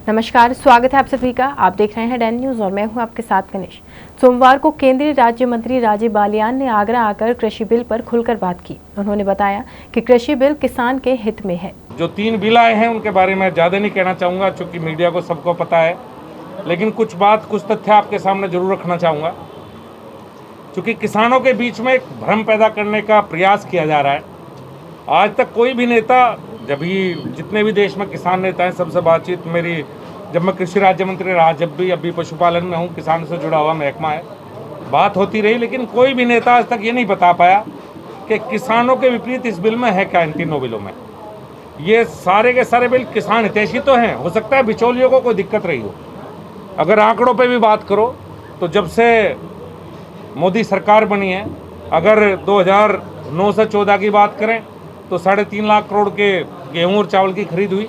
नमस्कार, स्वागत है आप सभी का। आप देख रहे हैं डैन न्यूज और मैं हूं आपके साथ गणेश। सोमवार को केंद्रीय राज्य मंत्री राजीव बालियान ने आगरा आकर कृषि बिल पर खुलकर बात की। उन्होंने बताया कि कृषि बिल किसान के हित में है। जो 3 बिल आए हैं उनके बारे में ज़्यादा नहीं कहना चाहूँगा, चूँकि मीडिया को सबको पता है, लेकिन कुछ तथ्य आपके सामने जरूर रखना चाहूँगा। चूँकि किसानों के बीच में एक भ्रम पैदा करने का प्रयास किया जा रहा है। आज तक कोई भी नेता, जब भी जितने भी देश में किसान नेता हैं, सबसे बातचीत मेरी, जब मैं कृषि राज्य मंत्री रहा, जब भी अभी पशुपालन में हूँ, किसान से जुड़ा हुआ महकमा है, बात होती रही, लेकिन कोई भी नेता आज तक ये नहीं बता पाया कि किसानों के विपरीत इस बिल में है क्या। इन तीनों बिलों में ये सारे के सारे बिल किसान हितैषी तो हैं। हो सकता है बिचौलियों को कोई दिक्कत रही हो। अगर आंकड़ों पे भी बात करो तो जब से मोदी सरकार बनी है, अगर 2009 से 14 की बात करें तो 3.5 लाख करोड़ के गेहूं और चावल की खरीद हुई।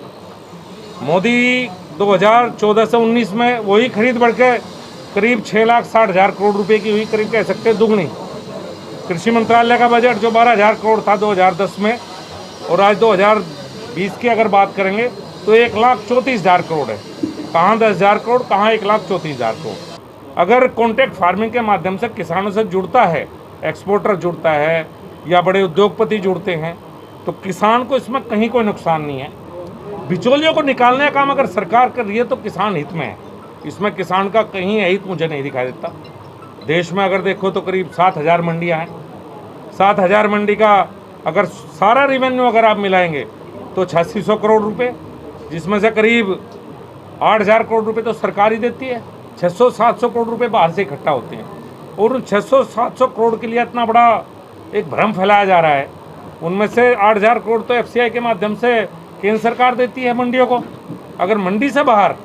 मोदी 2014 से 19 में वही खरीद बढ़ के करीब 6,60,000 करोड़ रुपए की हुई, करीब कह सकते हैं दुगनी। कृषि मंत्रालय का बजट जो 12,000 करोड़ था 2010 में, और आज 2020 की अगर बात करेंगे तो 1,34,000 करोड़ है। कहाँ 10,000 करोड़, कहाँ 1,34,000 करोड़। अगर कॉन्ट्रैक्ट फार्मिंग के माध्यम से किसानों से जुड़ता है, एक्सपोर्टर जुड़ता है या बड़े उद्योगपति जुड़ते हैं, तो किसान को इसमें कहीं कोई नुकसान नहीं है। बिचौलियों को निकालने का काम अगर सरकार कर रही है तो किसान हित में है। इसमें किसान का कहीं हित मुझे नहीं दिखाई देता। देश में अगर देखो तो करीब 7,000 मंडियाँ हैं। 7,000 मंडी का अगर सारा रेवेन्यू अगर आप मिलाएंगे तो 8600 करोड़ रुपए, जिसमें से करीब 8,000 करोड़ रुपए तो सरकार ही देती है। 600-700 करोड़ रुपए बाहर से इकट्ठा होते हैं, और उन 600-700 करोड़ के लिए इतना बड़ा एक भ्रम फैलाया जा रहा है। उनमें से 8,000 करोड़ तो FCI के माध्यम से केंद्र सरकार देती है मंडियों को। अगर मंडी से बाहर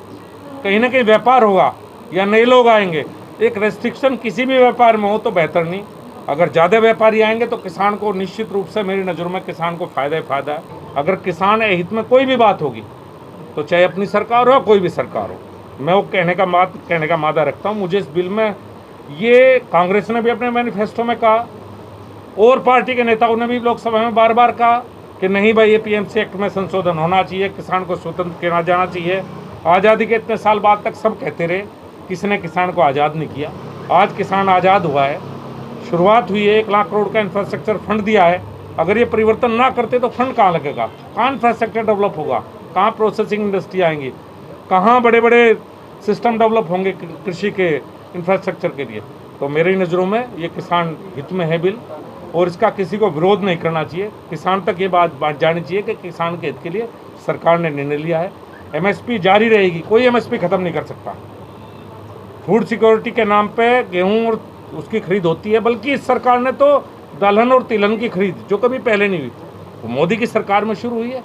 कहीं ना कहीं व्यापार होगा या नए लोग आएंगे, एक रेस्ट्रिक्शन किसी भी व्यापार में हो तो बेहतर नहीं। अगर ज़्यादा व्यापारी आएंगे तो किसान को निश्चित रूप से, मेरी नज़र में किसान को फ़ायदा ही फ़ायदा है। अगर किसान हित में कोई भी बात होगी तो चाहे अपनी सरकार हो या कोई भी सरकार हो, मैं वो कहने का मादा रखता हूँ। मुझे इस बिल में, ये कांग्रेस ने भी अपने मैनिफेस्टो में कहा और पार्टी के नेताओं ने भी लोकसभा में बार बार कहा कि नहीं भाई, ये PMC एक्ट में संशोधन होना चाहिए, किसान को स्वतंत्र किया जाना चाहिए। आज़ादी के इतने साल बाद तक सब कहते रहे, किसी ने किसान को आज़ाद नहीं किया। आज किसान आज़ाद हुआ है, शुरुआत हुई है, 1 लाख करोड़ का इंफ्रास्ट्रक्चर फंड दिया है। अगर ये परिवर्तन ना करते तो फंड कहाँ लगेगा, कहाँ इंफ्रास्ट्रक्चर डेवलप होगा, कहाँ प्रोसेसिंग इंडस्ट्री आएंगी, कहाँ बड़े बड़े सिस्टम डेवलप होंगे कृषि के इंफ्रास्ट्रक्चर के लिए। तो मेरी नज़रों में ये किसान हित में है बिल, और इसका किसी को विरोध नहीं करना चाहिए। किसान तक ये बात जानी चाहिए कि किसान के हित के लिए सरकार ने निर्णय लिया है। MSP जारी रहेगी, कोई MSP ख़त्म नहीं कर सकता। फूड सिक्योरिटी के नाम पे गेहूं और उसकी खरीद होती है, बल्कि इस सरकार ने तो दलहन और तिलहन की खरीद, जो कभी पहले नहीं हुई, वो मोदी की सरकार में शुरू हुई है।